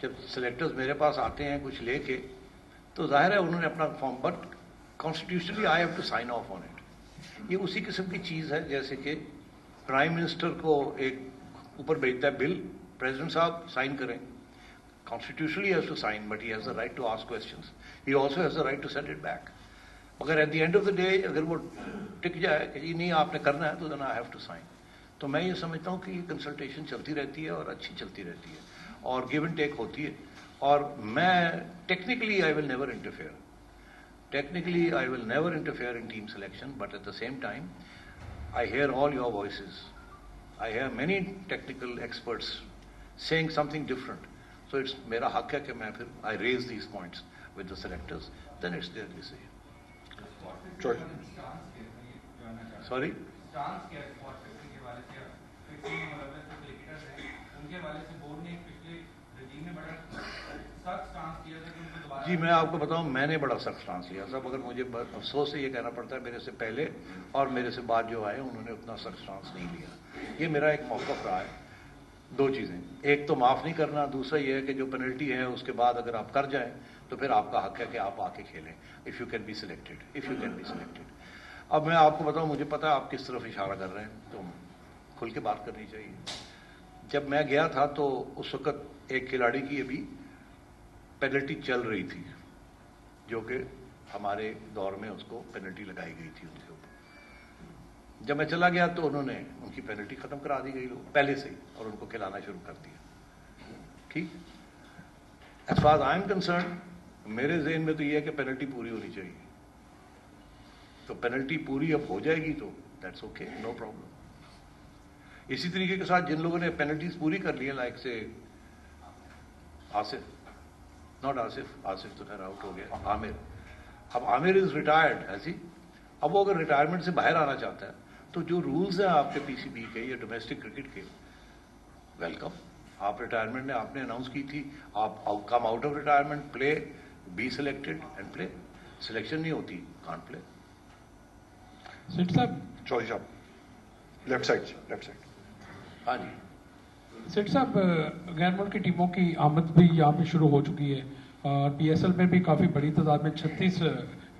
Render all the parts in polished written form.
جب سلیکٹرز میرے پاس آتے ہیں کچھ لے کے تو ظاہر ہے انہوں نے اپنا form, but constitutionally I have to sign off on it. یہ اسی قسم کی چیز ہے جیسے کہ پرائم منسٹر کو ایک اوپر بھیجتا ہے بل، پریزیڈنٹ صاحب سائن کریں. Constitutionally he has to sign, but he has the right to ask questions. He also has the right to send it back. مگر at the end of the day اگر وہ ٹک جائے کہ نہیں آپ نے کرنا ہے تو then I have to sign. تو میں یہ سمجھتا ہوں کہ یہ کنسلٹیشن چلتی رہتی ہے اور اچھی چلتی رہتی ہے اور گیو اینڈ ٹیک ہوتی ہے. اور میں technically I will never interfere. Technically I will never interfere in team selection, but at the same time I hear all your voices. I hear many technical experts saying something different. So it's میرا حق ہے کہ میں پھر I raise these points with the selectors, then it's their decision. Sorry? جی میں آپ کو بتاؤں میں نے بڑا سخت سٹانس لیا تھا، مگر مجھے افسوس سے یہ کہنا پڑتا ہے میرے سے پہلے اور میرے سے بعد جو آئے انہوں نے اتنا سخت سٹانس نہیں لیا. یہ میرا ایک موقف رہا ہے. دو چیزیں، ایک تو معاف نہیں کرنا، دوسرا یہ ہے کہ جو پینلٹی ہے اس کے بعد اگر آپ کر جائیں تو پھر آپ کا حق ہے کہ آپ آ کے کھیلیں if you can be selected. اب میں آپ کو بتاؤں مجھے پتا ہے آپ کس طرف اشارہ کر رہے ہیں، تو کھل کے بات کرنی چاہیے. جب میں گیا تھا تو اس وقت ایک کھلاڑی کی ابھی پینلٹی چل رہی تھی جو کہ ہمارے دور میں اس کو پینلٹی لگائی گئی تھی ان کے اوپر. جب میں چلا گیا تو انہوں نے ان کی پینلٹی ختم کرا دی گئی لوگ پہلے سے ہی اور ان کو کھلانا شروع کر دیا. ٹھیک، as far I am concern میرے ذہن میں تو یہ ہے کہ پینلٹی پوری ہونی چاہیے. تو پینلٹی پوری اب ہو جائے گی تو دیٹس اوکے، نو پرابلم. اسی طریقے کے ساتھ جن لوگوں نے پینلٹیز پوری کر لی ہیں لائک سے آصف، ناٹ آصف تو خیر آؤٹ ہو گیا، عامر. اب عامر از ریٹائرڈ ایسی، اب وہ اگر ریٹائرمنٹ سے باہر آنا چاہتا ہے تو جو رولز ہیں آپ کے پی سی بی کے یا ڈومیسٹک کرکٹ کے، ویلکم. آپ ریٹائرمنٹ نے آپ نے اناؤنس کی تھی، آپ come out of retirement, play, be selected and play. Selection نہیں ہوتی، کانٹ پلے. سیٹ صاحب، چودھری صاحب لیفٹ سائڈ. ہاں جی سیٹ صاحب، غیر ملکی ٹیموں کی آمد بھی یہاں پہ شروع ہو چکی ہے اور پی ایس ایل میں بھی کافی بڑی تعداد میں 36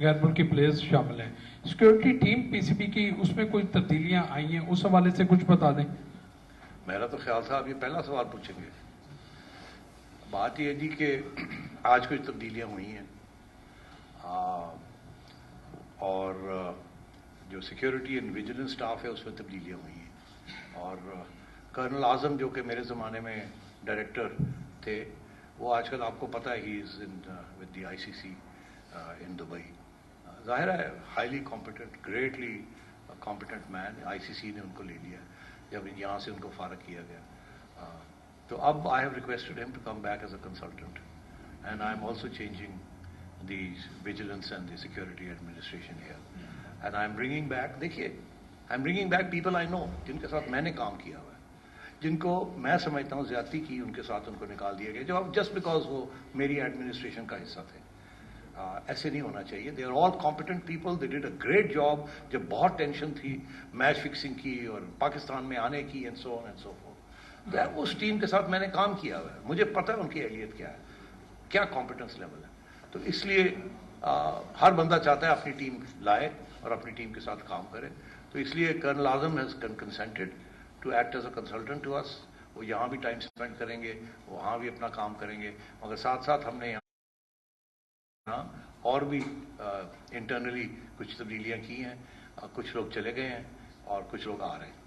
غیر ملکی پلیئرز شامل ہیں. Security team P C be کی اس میں کوئی تبدیلیاں آئی ہیں، اس حوالے سے کچھ بتا دیں. میرا تو خیال تھا آپ یہ پہلا سوال پوچھیں گے. بات یہ ہے جی کہ آج کچھ تبدیلیاں ہوئی ہیں اور جو سیکیورٹی اینڈ ویجیلنس سٹاف ہے اس میں تبدیلیاں ہوئی ہیں. اور کرنل اعظم جو کہ میرے زمانے میں ڈائریکٹر تھے، وہ آج کل آپ کو پتہ ہے ہی is with the I C C in Dubai. ظاہر ہے ہائیلی کمپیٹنٹ، گریٹلی کمپیٹنٹ مین. آئی سی سی نے ان کو لے لیا جب یہاں سے ان کو فارغ کیا گیا. تو اب I have requested him to come back as a consultant and I am also changing the vigilance and the security administration here and I am bringing back. دیکھیے I am bringing back people I know جن کے ساتھ میں نے کام کیا ہوا ہے، جن کو میں سمجھتا ہوں زیادتی کی ان کے ساتھ ان کو نکال دیا گیا جو اب جسٹ بیکاز وہ میری ایڈمنسٹریشن کا حصہ تھے. ایسے نہیں ہونا چاہیے. They are all competent people, they did a great job. جب بہت ٹینشن تھی میچ فکسنگ کی اور پاکستان میں آنے کی and so on and so forth, اس ٹیم کے ساتھ میں نے کام کیا ہوا ہے، مجھے پتہ ہے ان کی اہلیت کیا ہے، کیا کمپیٹنس لیول ہے. تو اس لیے ہر بندہ چاہتا ہے اپنی ٹیم لائے اور اپنی ٹیم کے ساتھ کام کرے. تو اس لیے colonel Azam has consented to act as a consultant to اس. وہ یہاں بھی ٹائم اسپینڈ کریں گے، وہاں بھی اپنا کام کریں گے، مگر ساتھ ساتھ ہم نے یہاں اور بھی انٹرنلی کچھ تبدیلیاں کی ہیں. کچھ لوگ چلے گئے ہیں اور کچھ لوگ آ رہے ہیں.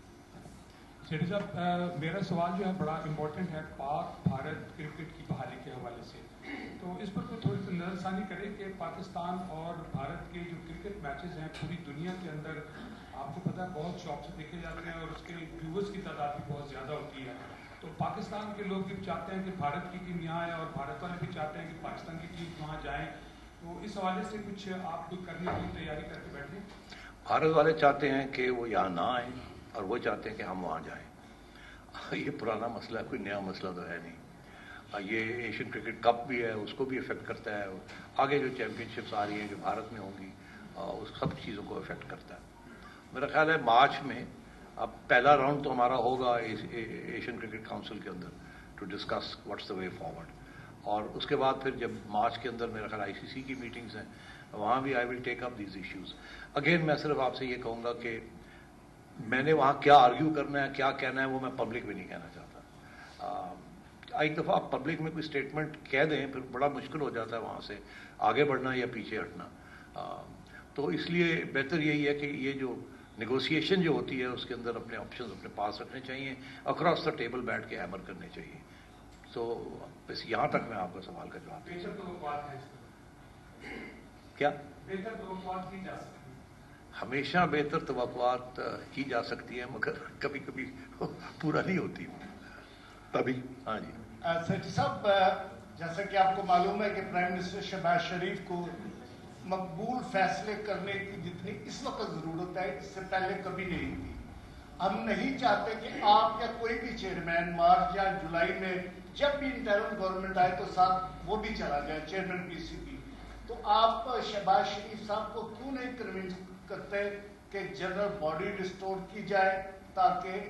سیٹھی صاحب، میرا سوال جو ہے بڑا امپورٹنٹ ہے پاک بھارت کرکٹ کی بحالی کے حوالے سے. تو اس پر کوئی تھوڑی سی نظر ثانی کرے کہ پاکستان اور بھارت کے جو کرکٹ میچز ہیں پوری دنیا کے اندر آپ کو پتہ ہے بہت شوق سے دیکھے جاتے ہیں اور اس کے ویورز کی تعداد بھی بہت زیادہ ہوتی ہے. تو پاکستان کے لوگ بھی چاہتے ہیں کہ بھارت کی ٹیم یہاں آئے اور بھارت والے بھی چاہتے ہیں کہ پاکستان کی ٹیم وہاں جائیں. تو اس حوالے سے کچھ آپ کرنے کی تیاری کر کے بیٹھیں. بھارت والے چاہتے ہیں کہ وہ یہاں نہ آئیں اور وہ چاہتے ہیں کہ ہم وہاں جائیں. یہ پرانا مسئلہ ہے، کوئی نیا مسئلہ تو ہے نہیں. یہ ایشین کرکٹ کپ بھی ہے، اس کو بھی افیکٹ کرتا ہے. آگے جو چیمپئن شپس آ رہی ہیں جو بھارت میں ہوں گی اس سب چیزوں کو افیکٹ کرتا ہے. میرا خیال ہے مارچ میں اب پہلا راؤنڈ تو ہمارا ہوگا ایشین کرکٹ کاؤنسل کے اندر to discuss what's the way forward. اور اس کے بعد پھر جب مارچ کے اندر میرا خیال ICC کی میٹنگز ہیں وہاں بھی آئی ول ٹیک اپ دیز ایشوز. اگین میں صرف آپ سے یہ کہوں گا کہ میں نے وہاں کیا آرگیو کرنا ہے کیا کہنا ہے وہ میں پبلک میں نہیں کہنا چاہتا. ایک دفعہ آپ پبلک میں کوئی اسٹیٹمنٹ کہہ دیں پھر بڑا مشکل ہو جاتا ہے وہاں سے آگے بڑھنا یا پیچھے ہٹنا. تو اس لیے بہتر یہی ہے کہ یہ جو نیگوسیشن جو ہوتی ہے اس کے اندر اپنے آپشنز اپنے پاس رکھنے چاہیے, اکراس دا ٹیبل بیٹھ کے ہیمر کرنے چاہیے. تو بس یہاں تک میں آپ کا سوال کا جواب دوں. کیا بہتر توقعات کی جا سکتی ہمیشہ بہتر توقعات کی جا سکتی ہیں مگر کبھی کبھی پورا نہیں ہوتی تبھی. ہاں جی سیٹھی صاحب, جیسا کہ آپ کو معلوم ہے کہ پرائم منسٹر شہباز شریف کو مقبول فیصلے کرنے کی جتنی اس وقت ضرورت ہے اس سے پہلے کبھی نہیں تھی. ہم نہیں چاہتے کہ آپ یا کوئی بھی چیئرمین مارچ یا جولائی میں جب بھی انٹرم گورنمنٹ آئے تو ساتھ وہ بھی چلا جائے چیئرمین PCB. تو آپ شہباز شریف صاحب کو کیوں نہیں کنونس کرتے کہ جنرل باڈی ریسٹور کی جائے تاکہ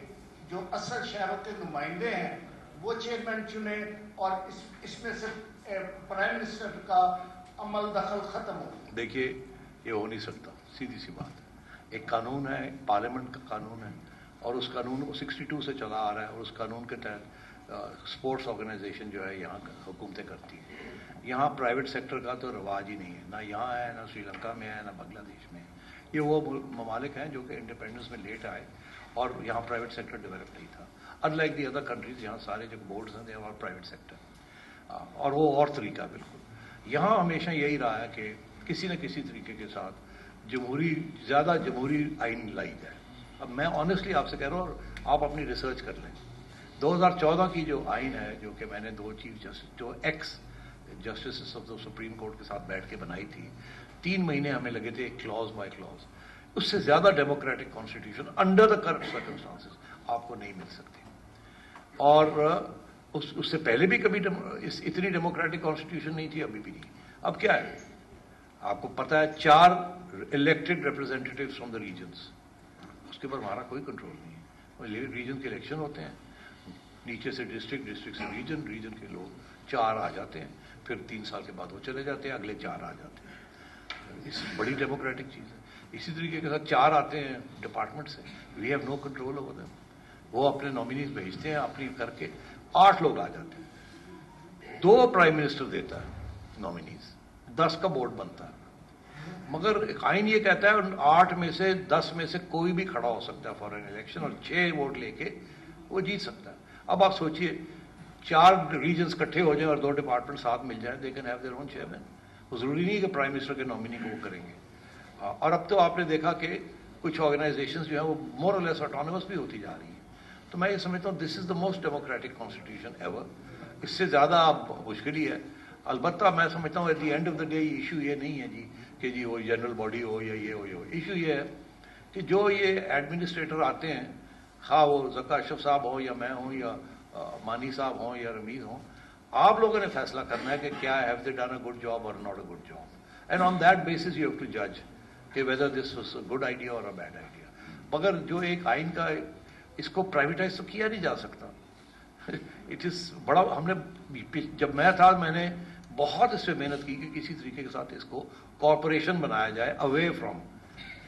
جو اصل شہروں کے نمائندے ہیں وہ چیئرمین چنے اور اس میں سے پرائم منسٹر کا عمل دخل ختم ہو. دیکھیے یہ ہو نہیں سکتا, سیدھی سی بات ہے. ایک قانون ہے, پارلیمنٹ کا قانون ہے اور اس قانون کو 62 سے چلا آ رہا ہے اور اس قانون کے تحت اسپورٹس آرگنائزیشن جو ہے یہاں حکومتیں کرتی ہیں. یہاں پرائیویٹ سیکٹر کا تو رواج ہی نہیں ہے, نہ یہاں ہے نہ سری لنکا میں ہے نہ بنگلہ دیش میں ہے. یہ وہ ممالک ہیں جو کہ انڈیپینڈنس میں لیٹ آئے اور یہاں پرائیویٹ سیکٹر ڈیولپ نہیں تھا. انلائک دی ادر کنٹریز یہاں سارے جو بورڈز ہیں اور پرائیویٹ سیکٹر اور وہ اور طریقہ بالکل. یہاں ہمیشہ یہی رہا ہے کہ کسی نہ کسی طریقے کے ساتھ زیادہ جمہوری آئین لائی جائے. اب میں آنیسٹلی آپ سے کہہ رہا ہوں اور آپ اپنی ریسرچ کر لیں. 2014 کی جو آئین ہے جو کہ میں نے 2 چیف جسٹس جو x justice of the supreme court کے ساتھ بیٹھ کے بنائی تھی, 3 مہینے ہمیں لگے تھے کلاز بائی کلاز. اس سے زیادہ democratic constitution under the current circumstances آپ کو نہیں مل سکتی. اور اس سے پہلے بھی کبھی اتنی ڈیموکریٹک کانسٹیٹیوشن نہیں تھی, ابھی بھی نہیں. اب کیا ہے آپ کو پتا ہے, 4 الیکٹڈ ریپرزینٹیٹیوز فرام دا ریجنس, اس کے اوپر ہمارا کوئی کنٹرول نہیں ہے. ریجن کے الیکشن ہوتے ہیں, نیچے سے ڈسٹرکٹ سے ریجن کے لوگ 4 آ جاتے ہیں, پھر 3 سال کے بعد وہ چلے جاتے ہیں, اگلے 4 آ جاتے ہیں. اس بڑی ڈیموکریٹک چیز ہے. اسی طریقے کے ساتھ 4 آتے ہیں ڈپارٹمنٹ سے, we have no control over them. وہ اپنے نامینیز بھیجتے ہیں اپنی کر کے, 8 لوگ آ جاتے ہیں, 2 پرائم منسٹر دیتا ہے نامینیز, 10 کا بورڈ بنتا ہے. مگر آئین یہ کہتا ہے 8 میں سے 10 میں سے کوئی بھی کھڑا ہو سکتا ہے فار این الیکشن اور 6 ووٹ لے کے وہ جیت سکتا ہے. اب آپ سوچئے 4 ریجنز کٹھے ہو جائیں اور 2 ڈپارٹمنٹ ساتھ مل جائیں, they can have their own chairman. وہ ضروری نہیں کہ پرائم منسٹر کے نامینی کو وہ کریں گے. اور اب تو آپ نے دیکھا کہ کچھ آرگنائزیشنز جو ہیں وہ مور اور لیس آٹونومس بھی ہوتی جا رہی ہیں. تو میں یہ سمجھتا ہوں this is the most democratic constitution ever. اس سے زیادہ اب مشکل ہی ہے. البتہ میں سمجھتا ہوں at the end of the day issue یہ نہیں ہے کہ وہ جنرل باڈی ہو یا یہ ہو. ایشو یہ ہے کہ جو یہ ایڈمنسٹریٹر آتے ہیں, خواہ وہ ذکا اشرف صاحب ہوں یا میں ہوں یا مانی صاحب ہوں یا رمیز ہوں, آپ لوگوں نے فیصلہ کرنا ہے کہ کیا have they done a good job اور not a good job, and on that basis you have to جج کہ whether this was a good idea اور اے بیڈ آئیڈیا. مگر جو ایک آئین کا اس کو پرائیویٹائز تو کیا نہیں جا سکتا. اٹ از بڑا, ہم نے جب میں تھا میں نے بہت اس پہ محنت کی کہ کسی طریقے کے ساتھ اس کو کارپوریشن بنایا جائے اوے فرام.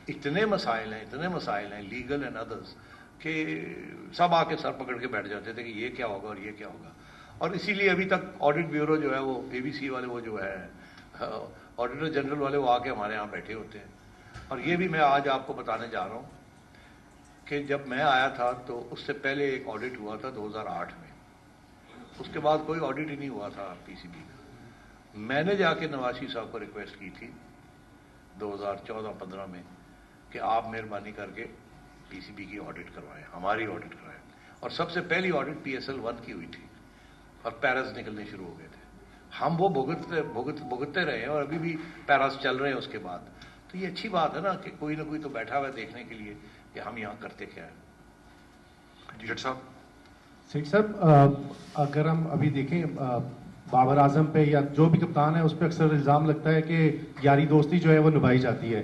اتنے مسائل ہیں لیگل اینڈ ادرس کہ سب آ کے سر پکڑ کے بیٹھ جاتے تھے کہ یہ کیا ہوگا اور یہ کیا ہوگا. اور اسی لیے ابھی تک آڈٹ بیورو جو ہے وہ ABC والے وہ جو ہے آڈیٹر جنرل والے وہ آ کے ہمارے یہاں بیٹھے ہوتے ہیں. اور یہ بھی میں آج آپ کو بتانے جا رہا ہوں کہ جب میں آیا تھا تو اس سے پہلے ایک آڈٹ ہوا تھا 2008 میں, اس کے بعد کوئی آڈٹ ہی نہیں ہوا تھا PCB کا. میں نے جا کے نواز شریف صاحب کو ریکویسٹ کی تھی 2014-15 میں کہ آپ مہربانی کر کے PCB کی آڈٹ کروائیں, ہماری آڈٹ کروائیں. اور سب سے پہلی آڈٹ PSL 1 کی ہوئی تھی اور پیراز نکلنے شروع ہو گئے تھے. ہم وہ بھگتتے رہے ہیں اور ابھی بھی پیراز چل رہے ہیں اس کے بعد. تو یہ اچھی بات ہے نا کہ کوئی نہ کوئی تو بیٹھا ہوا ہے دیکھنے کے لیے کہ ہم یہاں کرتے کیا ہے. جٹ صاحب. سیٹ صاحب, اگر ہم ابھی دیکھیں بابر اعظم پہ یا جو بھی کپتان ہے اس پہ اکثر الزام لگتا ہے کہ یاری دوستی جو ہے وہ نبھائی جاتی ہے.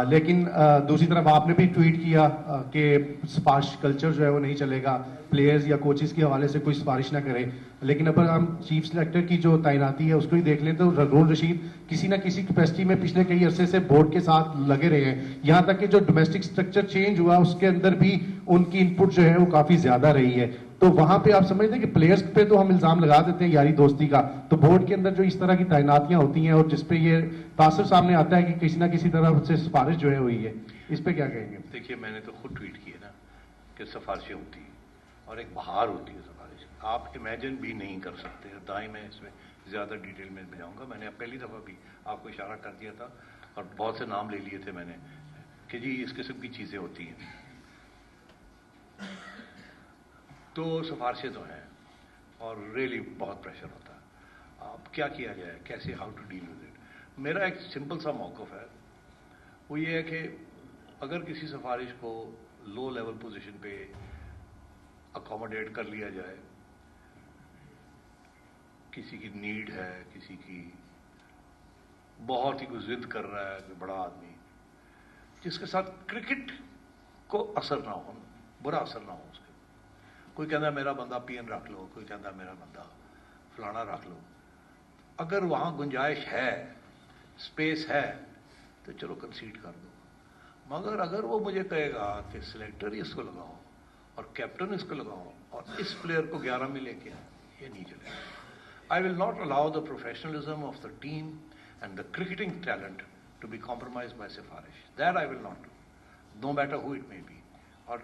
لیکن دوسری طرف آپ نے بھی ٹویٹ کیا کہ سفارش کلچر جو ہے وہ نہیں چلے گا, پلیئرز یا کوچز کے حوالے سے کوئی سفارش نہ کرے. لیکن اگر ہم چیف سلیکٹر کی جو تعیناتی ہے اس کو ہی دیکھ لیں تو ہارون رشید کسی نہ کسی کیپیسٹی میں پچھلے کئی عرصے سے بورڈ کے ساتھ لگے رہے ہیں, یہاں تک کہ جو ڈومیسٹک سٹرکچر چینج ہوا اس کے اندر بھی ان کی ان پٹ جو ہے وہ کافی زیادہ رہی ہے. تو وہاں پہ آپ سمجھتے ہیں کہ پلیئرز پہ تو ہم الزام لگا دیتے ہیں یاری دوستی کا, تو بورڈ کے اندر جو اس طرح کی تعیناتیاں ہوتی ہیں اور جس پہ یہ تاثر سامنے آتا ہے کہ کسی نہ کسی طرح سے سفارش جو ہے ہوئی ہے, اس پہ کیا کہیں گے؟ دیکھیے میں نے تو خود ٹویٹ کیا نا کہ سفارشیں ہوتی ہیں اور ایک بہار ہوتی ہے سفارش, آپ امیجن بھی نہیں کر سکتے. دائیں میں اس میں زیادہ ڈیٹیل میں جاؤں گا. میں نے پہلی دفعہ بھی آپ کو اشارہ کر دیا تھا اور بہت سے نام لے لیے تھے میں نے کہ جی اس قسم کی چیزیں ہوتی ہیں. تو سفارشیں تو ہیں اور ریئلی بہت پریشر ہوتا ہے. اب کیا کیا جائے, کیسے, how to deal with it. میرا ایک سمپل سا موقف ہے, وہ یہ ہے کہ اگر کسی سفارش کو لو لیول پوزیشن پہ اکوموڈیٹ کر لیا جائے, کسی کی نیڈ ہے, کسی کی بہت ہی کوئی ضد کر رہا ہے, کوئی بڑا آدمی جس کے ساتھ کرکٹ کو اثر نہ ہو, برا اثر نہ ہو اس کے, کوئی کہتا ہے میرا بندہ پی این رکھ لو, کوئی کہتا ہے میرا بندہ فلانا رکھ لو. اگر وہاں گنجائش ہے, اسپیس ہے, تو چلو کنسیڈ کر دو. مگر اگر وہ مجھے کہے گا کہ سلیکٹر ہی اس کو لگاؤ اور کیپٹن اس کو لگاؤ اور اس پلیئر کو 11 میں لے کے آئے, یہ نہیں چلے گا. I will not allow the professionalism of the team and the cricketing talent to be compromise by سفارش. That I will not do, no matter who it may be. اور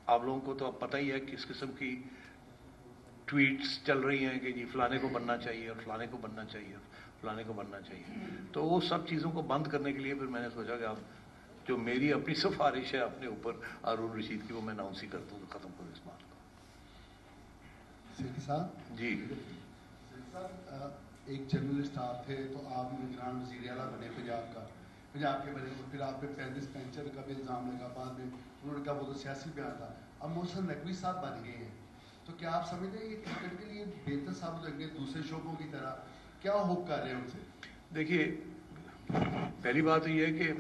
آپ لوگوں کو تو اب پتہ ہی ہے کس قسم کی ٹویٹس چل رہی ہیں کہ جی فلانے کو بننا چاہیے اور فلانے کو بننا چاہیے, فلانے کو بننا چاہیے. تو وہ سب چیزوں کو بند کرنے کے لیے پھر میں نے سوچا کہ اب جو میری اپنی سفارش ہے اپنے اوپر ہارون رشید کی, وہ میں اناؤنس ہی کرتا ہوں, تو ختم کروں اس بات کو. سیٹھی صاحب جی صاحب ایک جرنلسٹ آپ تھے, تو آپ نگران وزیر اعلیٰ بنے پنجاب کے بنے, اور پھر آپ پہ پینڈس پینچر کا بھی الزام لگا. بعد میں انہوں نے کہا وہ تو سیاسی بیان تھا. اب محسن نقوی صاحب بن گئے ہیں, تو کیا آپ سمجھتے ہیں یہ کرکٹ کے لیے بہتر ثابت ہوں گے دوسرے شعبوں کی طرح؟ کیا ہوپ کر رہے ہیں ان سے؟ دیکھیے پہلی بات یہ ہے کہ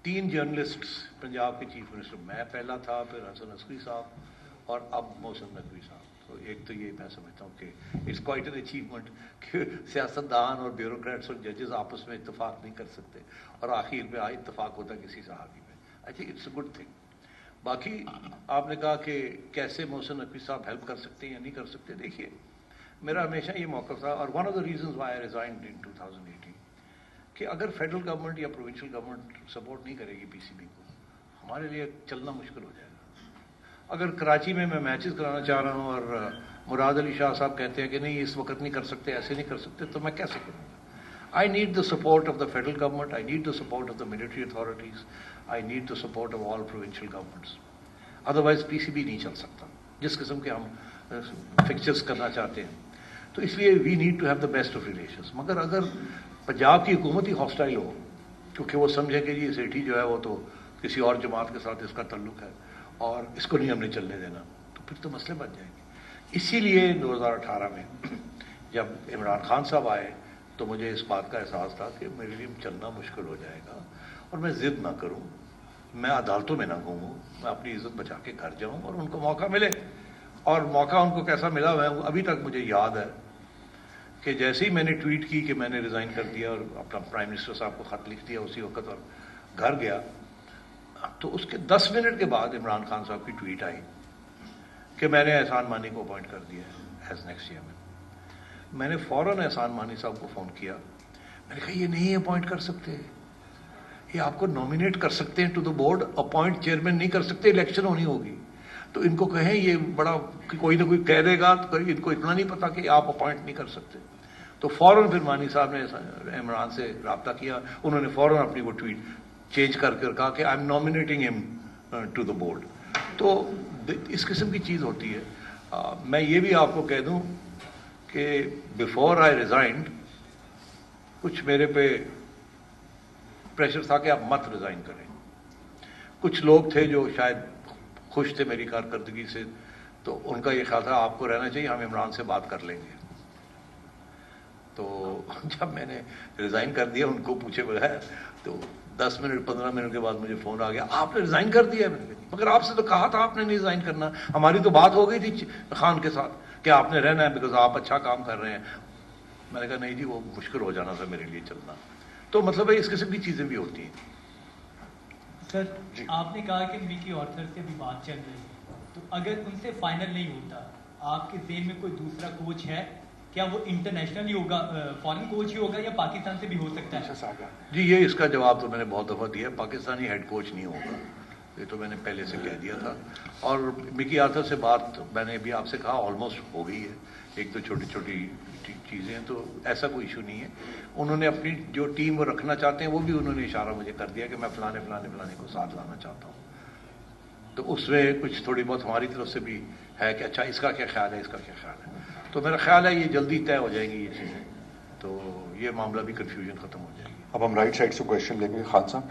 3 جرنلسٹس پنجاب کے چیف منسٹر, میں پہلا تھا, پھر حسن عسکری صاحب اور اب محسن نقوی صاحب. تو ایک تو یہ میں سمجھتا ہوں کہ اٹس کوائٹ این اچیومنٹ کہ سیاستدان اور بیوروکریٹس اور ججز آپس میں اتفاق نہیں کر سکتے اور آخر میں اتفاق ہوتا ہے کسی صحافی میں. I think it's a good thing. باقی آپ نے کہا کہ کیسے محسن نقوی صاحب ہیلپ کر سکتے ہیں یا نہیں کر سکتے. دیکھیے میرا ہمیشہ یہ موقف تھا, اور one of the reasons why I resigned in 2018, کہ اگر فیڈرل گورنمنٹ یا پروونشل گورنمنٹ سپورٹ نہیں کرے گی پی سی بی کو, ہمارے لیے چلنا مشکل ہو جائے گا. اگر کراچی میں میچز کرانا چاہ رہا ہوں اور مراد علی شاہ صاحب کہتے ہیں کہ نہیں اس وقت نہیں کر سکتے, ایسے نہیں کر سکتے, تو میں کیسے کروں گا؟ I need the support of the federal government, I need the support of the military authorities, I need the support of all provincial governments. Otherwise P C B نہیں چل سکتا جس قسم کے ہم فکچرز کرنا چاہتے ہیں. تو اس لیے we need to have the best of relations. مگر اگر پنجاب کی حکومت ہی ہاسٹائل ہو کیونکہ وہ سمجھے کہ جی سیٹھی جو ہے وہ تو کسی اور جماعت کے ساتھ اس کا تعلق ہے اور اس کو نہیں ہم نے چلنے دینا, تو پھر تو مسئلے بن جائیں گے. اسی لیے 2018 میں جب عمران خان صاحب آئے تو مجھے اس بات کا احساس تھا کہ میرے لیے چلنا مشکل ہو جائے گا, اور میں ضد نہ کروں, میں عدالتوں میں نہ گھوموں, میں اپنی عزت بچا کے گھر جاؤں اور ان کو موقع ملے. اور موقع ان کو کیسا ملا ہے ابھی تک مجھے یاد ہے کہ جیسے ہی میں نے ٹویٹ کی کہ میں نے ریزائن کر دیا اور اپنا پرائم منسٹر صاحب کو خط لکھ دیا اسی وقت اور گھر گیا, تو اس کے 10 منٹ کے بعد عمران خان صاحب کی ٹویٹ آئی کہ میں نے احسان مانی کو اپوائنٹ کر دیا ایز نیکسٹ چیئرمین. میں نے فوراً احسان مانی صاحب کو فون کیا, میں نے کہا یہ نہیں اپوائنٹ کر سکتے, یہ آپ کو نامینیٹ کر سکتے ہیں to the board, appoint chairman نہیں کر سکتے, الیکشن ہونی ہوگی. تو ان کو کہیں یہ بڑا کوئی نہ کوئی کہہ دے گا, تو ان کو اتنا نہیں پتا کہ آپ اپوائنٹ نہیں کر سکتے. تو فوراً پھر مانی صاحب نے عمران سے رابطہ کیا, انہوں نے فوراً اپنی وہ ٹویٹ چینج کر کر کہا کہ آئی ایم نامینیٹنگ ہم ٹو دا بورڈ. تو اس قسم کی چیز ہوتی ہے. میں یہ بھی آپ کو کہہ دوں کہ بیفور آئی ریزائنڈ کچھ میرے پہ پریشر تھا کہ آپ مت ریزائن کریں. کچھ لوگ تھے جو شاید خوش تھے میری کارکردگی سے, تو ان کا یہ خیال تھا آپ کو رہنا چاہیے, ہم عمران سے بات کر لیں گے. تو جب میں نے ریزائن کر دیا ان کو پوچھے بغیر تو 10 منٹ 15 منٹ کے بعد مجھے فون آ گیا آپ نے ریزائن کر دیا ہے. مگر آپ سے تو کہا تھا آپ نے نہیں ریزائن کرنا, ہماری تو بات ہو گئی تھی خان کے ساتھ کہ آپ نے رہنا ہے بیکاز آپ اچھا کام کر رہے ہیں. میں نے کہا نہیں جی وہ مشکل ہو جانا تھا میرے لیے چلنا. تو مطلب ہے اس قسم کی چیزیں بھی ہوتی ہیں. سر آپ نے کہا کہ مکی آرتھر سے بھی بات چل رہی ہے, تو اگر ان سے فائنل نہیں ہوتا آپ کے ذہن میں کوئی دوسرا کوچ ہے کیا وہ انٹرنیشنل ہی ہوگا, فارن کوچ ہی ہوگا یا پاکستان سے بھی ہو سکتا ہے؟ جی یہ اس کا جواب تو میں نے بہت دفعہ دیا, پاکستانی ہیڈ کوچ نہیں ہوگا, یہ تو میں نے پہلے سے کہہ دیا تھا. اور مکی آرتھر سے بات میں نے ابھی آپ سے کہا آلموسٹ ہو گئی ہے, ایک تو چھوٹی چھوٹی چیزیں ہیں, تو ایسا کوئی ایشو نہیں ہے. انہوں نے اپنی جو ٹیم وہ رکھنا چاہتے ہیں وہ بھی انہوں نے اشارہ مجھے کر دیا کہ میں فلانے فلانے فلانے کو ساتھ لانا چاہتا ہوں. تو اس میں کچھ تھوڑی بہت ہماری طرف سے بھی ہے کہ اچھا اس کا کیا خیال ہے, اس کا کیا خیال ہے. تو میرا خیال ہے یہ جلدی طے ہو جائیں گی یہ چیزیں, تو یہ معاملہ بھی کنفیوژن ختم ہو جائے گی. اب ہم رائٹ سائڈ سے کوشچن لیں گے. خان صاحب.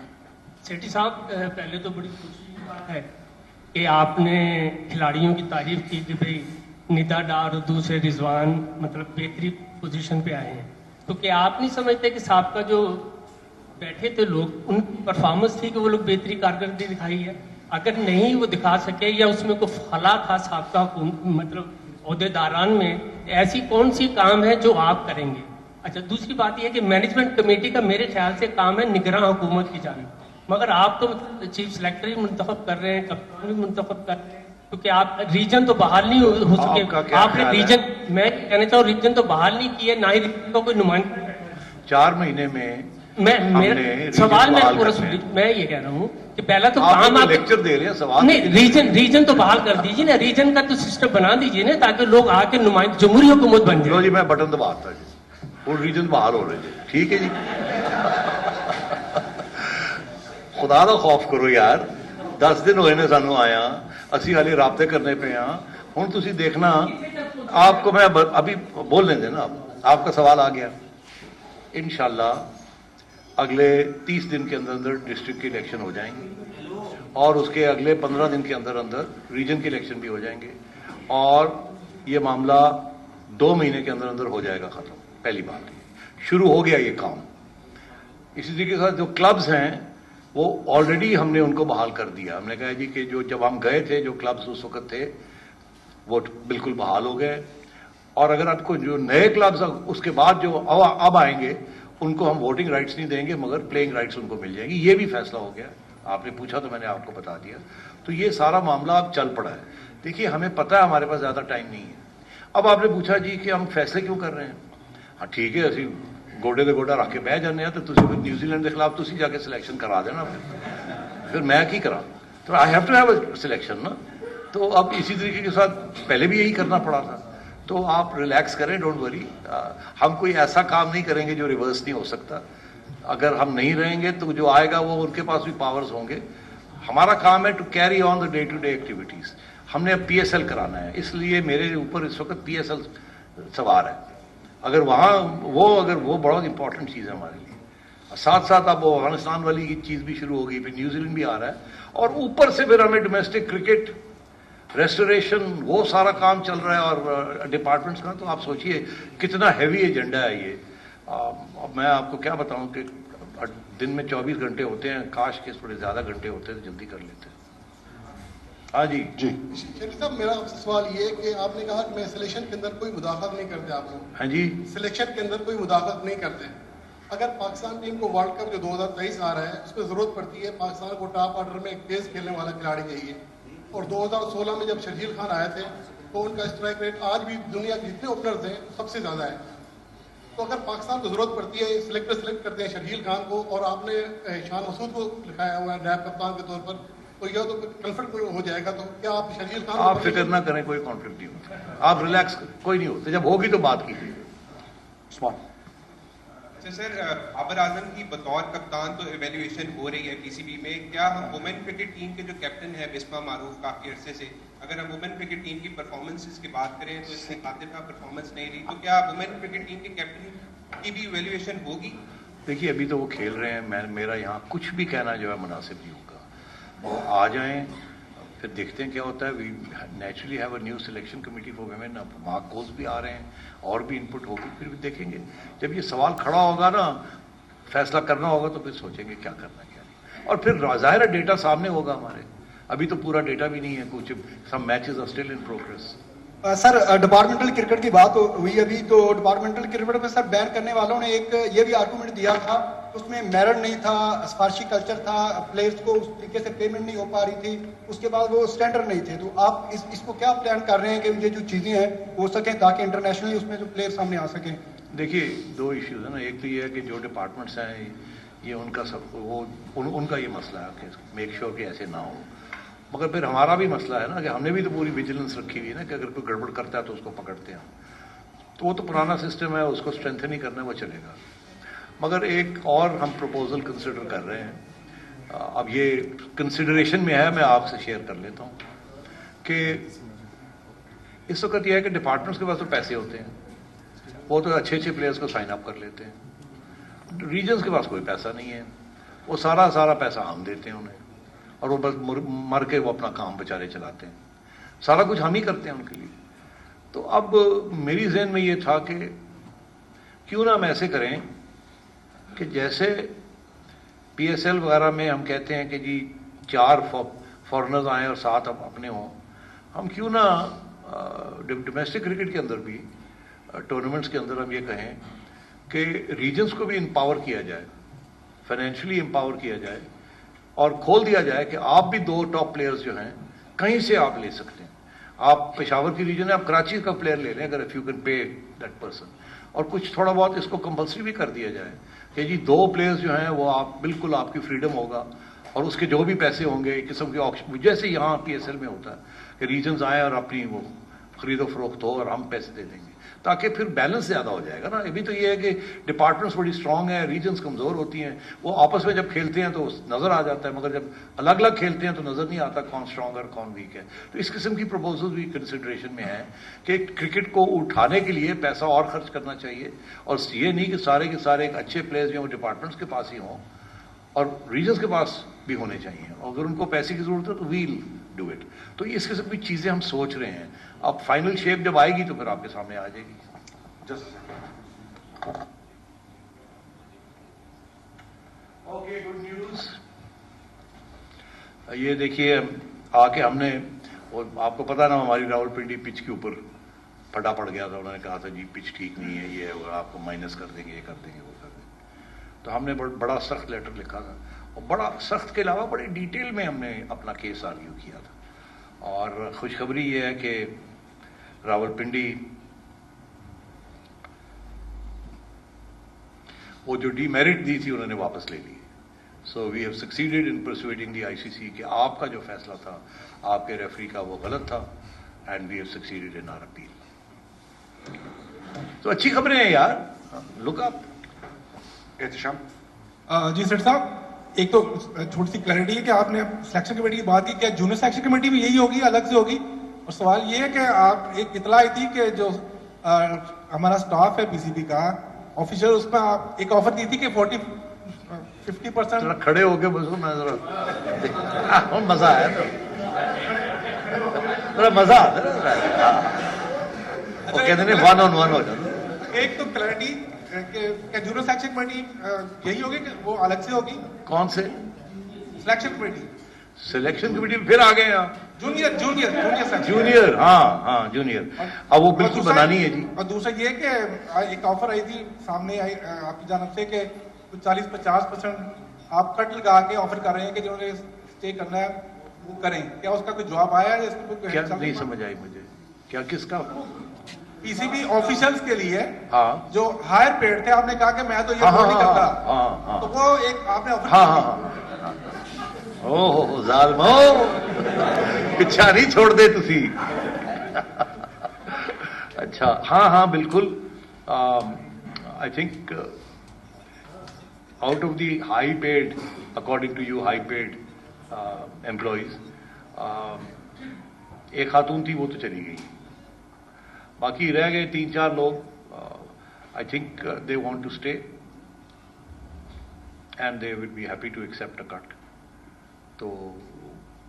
سیٹھی صاحب پہلے تو بڑی خوشی کی بات ہے کہ آپ نے کھلاڑیوں کی تعریف کی کہ بھائی ندا ڈار اور دوسرے رضوان مطلب بہترین پوزیشن پہ آئے ہیں. تو کیا آپ نہیں سمجھتے کہ صاحب کا جو بیٹھے تھے لوگ ان کی پرفارمنس تھی کہ وہ لوگ بہتری کارکردگی دکھائی ہے؟ اگر نہیں وہ دکھا سکے یا اس میں کوئی خلا تھا صاحب کا مطلب عہدے داران میں, ایسی کون سی کام ہے جو آپ کریں گے؟ اچھا دوسری بات یہ ہے کہ مینجمنٹ کمیٹی کا میرے خیال سے کام ہے نگراں حکومت کی جانب, مگر آپ تو مطلب چیف سلیکٹر ہی منتخب کر رہے ہیں, کپتان بھی منتخب کر رہے ہیں, کیونکہ آپ ریجن تو بحال نہیں ہو سکے. آپ نے ریجن, میں کہنا چاہوں ریجن تو بحال نہیں کیے, نہ ہی ریجن کا کوئی نمائندہ. 4 مہینے میں سوال میں یہ کہہ رہا ہوں کہ پہلا تو کام آپ لیکچر دے رہے ہیں, سوال نہیں, ریجن تو بحال کر دیجیے نا, ریجن کا تو سسٹم بنا دیجیے نا تاکہ لوگ آ کے نمائندہ جمہوری حکومت بن جائے. جی میں بٹن دباتا جی, وہ ریجن بحال ہو رہے تھے. ٹھیک ہے جی, خدا کا خوف کرو یار, 10 دن ہوئے نے سانو آیا, اسی والے رابطے کرنے پہ ہاں. ہوں تھی دیکھنا, آپ کو میں ابھی بول لیں گے نا, آپ کا سوال آ گیا. انشاءاللہ اگلے 30 دن کے اندر ڈسٹرکٹ کی الیکشن ہو جائیں گے, اور اس کے اگلے 15 دن کے اندر ریجن کی الیکشن بھی ہو جائیں گے, اور یہ معاملہ 2 مہینے کے اندر ہو جائے گا ختم. پہلی بات شروع ہو گیا یہ کام. اسی طریقے کے ساتھ جو کلبز ہیں وہ آلریڈی ہم نے ان کو بحال کر دیا. ہم نے کہا جی کہ جو جب ہم گئے تھے جو کلبز اس وقت تھے وہ بالکل بحال ہو گئے, اور اگر آپ کو جو نئے کلبز اس کے بعد جو اب آئیں گے ان کو ہم ووٹنگ رائٹس نہیں دیں گے مگر پلینگ رائٹس ان کو مل جائیں گی. یہ بھی فیصلہ ہو گیا, آپ نے پوچھا تو میں نے آپ کو بتا دیا. تو یہ سارا معاملہ اب چل پڑا ہے. دیکھیے ہمیں پتہ ہے ہمارے پاس زیادہ ٹائم نہیں ہے. اب آپ نے پوچھا جی کہ ہم فیصلے کیوں کر رہے ہیں. ہاں ٹھیک ہے, اسی گوڈے دے گوڈا رکھ کے بہ جانے ہیں, تو تھی نیوزی لینڈ کے خلاف تھی جا کے سلیکشن کرا دینا, پھر میں کی کرا, تو I have to have a selection نا. تو اب اسی طریقے کے ساتھ پہلے بھی یہی کرنا پڑا تھا. تو آپ ریلیکس کریں, ڈونٹ وری. ہم کوئی ایسا کام نہیں کریں گے جو ریورس نہیں ہو سکتا. اگر ہم نہیں رہیں گے تو جو آئے گا وہ ان کے پاس بھی پاورز ہوں گے. ہمارا کام ہے to carry on the day to day activities. ہم نے اب پی ایس ایل کرانا ہے, اس لیے میرے اوپر اس وقت پی ایس ایل سوار ہے. اگر وہ بڑا امپورٹنٹ چیز ہے ہمارے لیے. ساتھ ساتھ اب افغانستان والی چیز بھی شروع ہوگی, پھر نیوزی لینڈ بھی آ رہا ہے, اور اوپر سے پھر ہمیں ڈومیسٹک کرکٹ ریسٹوریشن وہ سارا کام چل رہا ہے, اور ڈپارٹمنٹس کا. تو آپ سوچئے کتنا ہیوی ایجنڈا ہے یہ. اب میں آپ کو کیا بتاؤں کہ دن میں 24 گھنٹے ہوتے ہیں, کاش کے تھوڑے زیادہ گھنٹے ہوتے تو جلدی کر لیتے. ہاں جی جی شریف صاحب, میرا آپ سے سوال یہ ہے کہ آپ نے کہا کہ میں سلیکشن کے اندر کوئی مداخلت نہیں کرتے. آپ لوگ ہاں جی سلیکشن کے اندر کوئی مداخلت نہیں کرتے. اگر پاکستان ٹیم کو ورلڈ کپ جو 2023 آ رہا ہے اس میں ضرورت پڑتی ہے پاکستان کو ٹاپ آرڈر میں ایک تیز کھیلنے والا کھلاڑی چاہیے, اور 2016 میں جب شرجیل خان آئے تھے تو ان کا اسٹرائک ریٹ آج بھی دنیا کے جتنے اوپنرز ہیں سب سے زیادہ ہے. تو اگر پاکستان کو ضرورت پڑتی ہے سلیکٹر سلیکٹ کرتے ہیں شرجیل خان کو, اور آپ نے شان مسعود کو لکھایا ہوا ہے نیب کپتان کے طور پر, تو یہ تو کنفلکٹ ہو جائے گا. تو کیا آپ شرجیل خان آپ فکر نہ کریں, کوئی کانفلکٹ نہیں ہوتا. آپ ریلیکس کریں, کوئی نہیں ہوتا. جب ہوگی تو بات کیجیے. سر بابر اعظم کی بطور کپتان تو ایویلیویشن ہو رہی ہے پی سی بی میں, کیا ہم وومن کرکٹ ٹیم کے جو کیپٹن ہے بسما معروف کافی عرصے سے, اگر ہم وومن کرکٹ ٹیم کی پرفارمنسز کی بات کریں تو اس میں عاطفہ پرفارمنس نہیں رہی, تو کیا وومن کرکٹ ٹیم کے کیپٹن کی بھی ایویلیویشن ہوگی؟ دیکھیے ابھی تو وہ کھیل رہے ہیں, میرا یہاں کچھ بھی کہنا جو ہے مناسب نہیں ہوگا. وہ آ جائیں, پھر دیکھتے ہیں کیا ہوتا ہے. We naturally have a new selection committee for women. اب مارک کولز بھی آ رہے ہیں اور بھی ان پٹ ہوگی, پھر بھی دیکھیں گے. جب یہ سوال کھڑا ہوگا نا, فیصلہ کرنا ہوگا, تو پھر سوچیں گے کیا کرنا ہے کیا نہیں. اور پھر ظاہر ہے ڈیٹا سامنے ہوگا ہمارے. ابھی تو پورا ڈیٹا بھی نہیں ہے, کچھ some matches are still in progress. Sir departmental cricket کی بات ہوئی ابھی, تو ڈپارٹمنٹل کرکٹ پہ سر بین کرنے والوں نے ایک یہ بھی آرگومنٹ دیا تھا, اس میں میرٹ نہیں تھا, سفارشی کلچر تھا, پلیئرز کو اس طریقے سے پیمنٹ نہیں ہو پا رہی تھی, اس کے بعد وہ اسٹینڈرڈ نہیں تھے. تو آپ اس کو کیا پلان کر رہے ہیں کہ یہ جو چیزیں ہیں ہو سکیں تاکہ انٹرنیشنلی اس میں جو پلیئر سامنے آ سکیں؟ دیکھیے دو ایشوز ہیں نا. ایک تو یہ ہے کہ جو ڈپارٹمنٹس ہیں یہ ان کا سب وہ ان کا یہ مسئلہ ہے کہ میک شیور کہ ایسے نہ ہو. مگر پھر ہمارا بھی مسئلہ ہے نا کہ ہم نے بھی تو پوری ویجیلنس رکھی ہوئی ہے نا کہ اگر کوئی گڑبڑ کرتا ہے تو اس کو پکڑتے ہیں. تو وہ تو پرانا سسٹم ہے, اس کو اسٹرینتھن ہی کرنا ہے, وہ چلے گا. مگر ایک اور ہم پروپوزل کنسیڈر کر رہے ہیں. اب یہ کنسیڈریشن میں ہے, میں آپ سے شیئر کر لیتا ہوں کہ اس وقت یہ ہے کہ ڈپارٹمنٹس کے پاس تو پیسے ہوتے ہیں, وہ تو اچھے اچھے پلیئرس کو سائن اپ کر لیتے ہیں. ریجنس کے پاس کوئی پیسہ نہیں ہے, وہ سارا پیسہ ہم دیتے ہیں انہیں, اور وہ بس مر کے وہ اپنا کام بیچارے چلاتے ہیں. سارا کچھ ہم ہی کرتے ہیں ان کے لیے. تو اب میری ذہن میں یہ تھا کہ کیوں نہ ہم ایسے کریں کہ جیسے پی ایس ایل وغیرہ میں ہم کہتے ہیں کہ جی 4 فارنرز آئیں اور 7 اپنے ہوں, ہم کیوں نہ ڈومیسٹک کرکٹ کے اندر بھی ٹورنامنٹس کے اندر ہم یہ کہیں کہ ریجنس کو بھی امپاور کیا جائے, فائنینشلی امپاور کیا جائے, اور کھول دیا جائے کہ آپ بھی 2 ٹاپ پلیئرز جو ہیں کہیں سے آپ لے سکتے ہیں. آپ پشاور کی ریجن ہے, آپ کراچی کا پلیئر لے لیں اگر if you can pay that person. اور کچھ تھوڑا بہت اس کو کمپلسری بھی کر دیا جائے کہ جی 2 پلیئرز جو ہیں وہ آپ بالکل آپ کی فریڈم ہوگا, اور اس کے جو بھی پیسے ہوں گے ایک قسم کے آپشن, جیسے یہاں پی ایس ایل میں ہوتا ہے کہ ریجنز آئیں اور اپنی وہ خرید و فروخت ہو اور ہم پیسے دے دیں گے, تاکہ پھر بیلنس زیادہ ہو جائے گا نا. ابھی تو یہ ہے کہ ڈپارٹمنٹس بڑی اسٹرانگ ہیں, ریجنس کمزور ہوتی ہیں, وہ آپس میں جب کھیلتے ہیں تو نظر آ جاتا ہے, مگر جب الگ الگ کھیلتے ہیں تو نظر نہیں آتا کون اسٹرانگ اور کون ویک ہے. تو اس قسم کی پروپوزل بھی کنسیڈریشن میں ہیں کہ کرکٹ کو اٹھانے کے لیے پیسہ اور خرچ کرنا چاہیے, اور یہ نہیں کہ سارے کے سارے ایک اچھے پلیئرز جو ڈپارٹمنٹس کے پاس ہی ہوں اور ریجنس کے پاس بھی ہونے چاہیے. اگر ان کو پیسے کی ضرورت ہے تو ویل ڈو اٹ. تو اس قسم کی چیزیں ہم سوچ رہے ہیں. اب فائنل شیپ جب آئے گی تو پھر آپ کے سامنے آ جائے گی. Okay, good news. یہ دیکھیے آ کے ہم نے, آپ کو پتا نا ہماری راول پنڈی پچ کے اوپر پھٹا پڑ گیا تھا. انہوں نے کہا تھا جی پچ ٹھیک نہیں ہے, یہ آپ کو مائنس کر دیں گے, یہ کر دیں گے, وہ کر دیں گے. تو ہم نے بڑا سخت لیٹر لکھا تھا, اور بڑا سخت کے علاوہ بڑی ڈیٹیل میں ہم نے اپنا کیس آرگیو کیا تھا. اور خوشخبری یہ ہے کہ راول پنڈی وہ جو ڈی میرٹ دی تھی انہوں نے واپس لے لی. سو وی ہیو سکسیڈیڈ ان پرسویٹنگ دی آئی سی سی کہ آپ کا جو فیصلہ تھا آپ کے ریفری کا وہ غلط تھا, and we have succeeded in our appeal. تو اچھی خبریں ہیں یار, لک اپ. احتشام. جی سر صاحب, ایک تو چھوٹی سی کلیئرٹی ہے کہ آپ نے سلیکشن کمیٹی کی بات کی, کیا جونیئر سلیکشن کمیٹی بھی یہی ہوگی, الگ سے ہوگی؟ اور سوال یہ ہے کہ آپ ایک اطلاع آئی تھی کہ جو ہمارا اسٹاف ہے پی سی بی کا آفیشل, اس میں آپ ایک آفر دی تھی کہ 50% کھڑے ہو کے بس میں ذرا مزہ آیا ذرا مزہ آتا ہے, وہ کہتے ہیں 1-on-1 ہو جاتا. ایک تو کلیئرٹی کہ جونیئر سلیکشن کمیٹی یہی ہوگی کہ وہ الگ سے ہوگی؟ کون سے سلیکشن کمیٹی؟ سلیکشن کمیٹی پھر آ گئے آپ. جونیئر ہاں جونیئر, اب وہ بالکل بنانی ہے جی. اور دوسرا یہ کہ ایک آفر آئی تھی سامنے آپ کی جانب سے کہ 40-50% آپ کٹ لگا کے آفر کر رہے ہیں کہ جنہوں نے اسٹے کرنا ہے وہ کریں, کیا اس کا کوئی جواب آیا ہے؟ کیا نہیں سمجھ آئی مجھے, کیا کس کا؟ پی سی بی آفیشلز کے لیے ہاں جو ہائر پیڈ تھے, آپ نے کہا کہ میں تو یہ نہیں کرتا, تو وہ ایک آپ نے آفر او ظالمو پچھا نہیں چھوڑ دے تسی. اچھا ہاں بالکل. I think out of the high paid, according to you high paid employees, ایک خاتون تھی وہ تو چلی گئی, باقی رہ گئے 3-4 لوگ. I think they want to stay and they will be happy to accept a cut. تو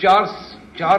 4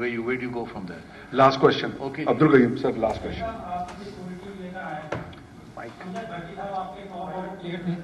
where do you go from there? Last question. Okay. Abdul Qayyum sir, last question.